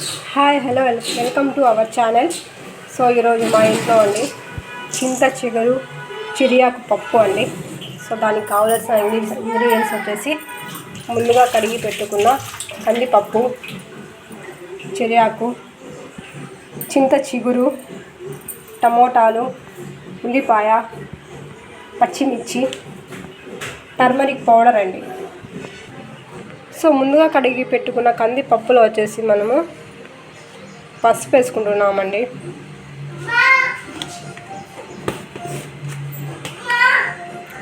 Hi hello welcome to our channel. So ఈరోజు మా ఇంట్లో అండి చింత చిగురు చిరియాకు పప్పు అండి. సో దానికి కావాల్సిన ఇంగ్రీడియంట్స్ వచ్చేసి ముందుగా కడిగి పెట్టుకున్న కందిపప్పు, చిరియాకు, చింత చిగురు, టమోటాలు, ఉల్లిపాయ, పచ్చిమిర్చి, టర్మరిక్ పౌడర్ అండి. సో ముందుగా కడిగి పెట్టుకున్న కందిపప్పులో వచ్చేసి మనము పసుపు వేసుకుంటున్నామండి.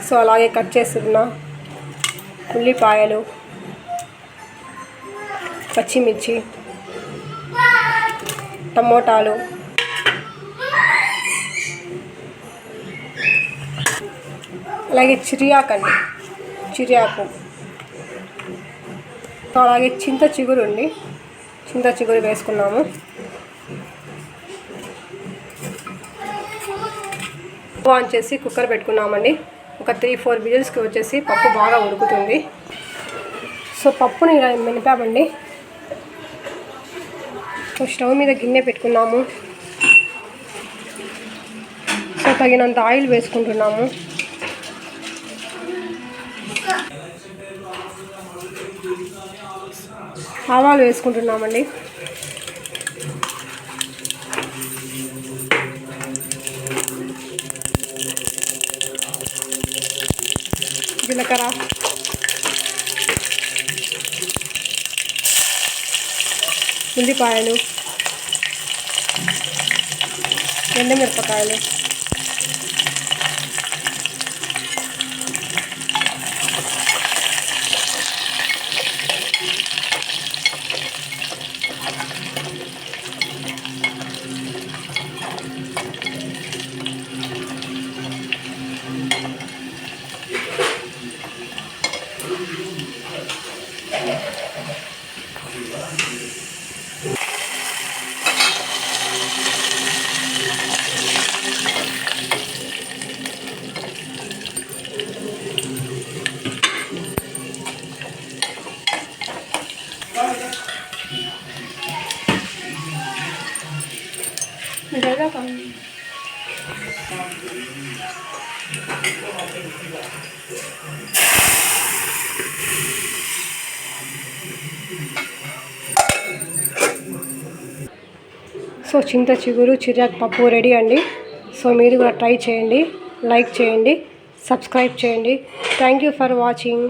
సో అలాగే కట్ చేస్తున్న ఉల్లిపాయలు, పచ్చిమిర్చి, టమోటాలు, అలాగే చిరియాకు, అలాగే చింత చిగురు వేసుకున్నాము. ఆన్ చేసి కుక్కర్ పెట్టుకున్నామండి. ఒక 3-4 విజిల్స్కి వచ్చేసి పప్పు బాగా ఉడుకుతుంది. సో పప్పుని ఇలా మెనిపామండి. సో స్టవ్ మీద గిన్నె పెట్టుకున్నాము. సో తగినంత ఆయిల్ వేసుకుంటున్నాము. ఆవాలు వేసుకుంటున్నామండి. జీలకర్ర, ఉల్లిపాయలు, ఎండుమిరపకాయలు, సో చింత చిగురు చిరియాకు పప్పు రెడీ అండి. సో మీరు కూడా ట్రై చేయండి, లైక్ చేయండి, సబ్స్క్రైబ్ చేయండి. Thank you for watching.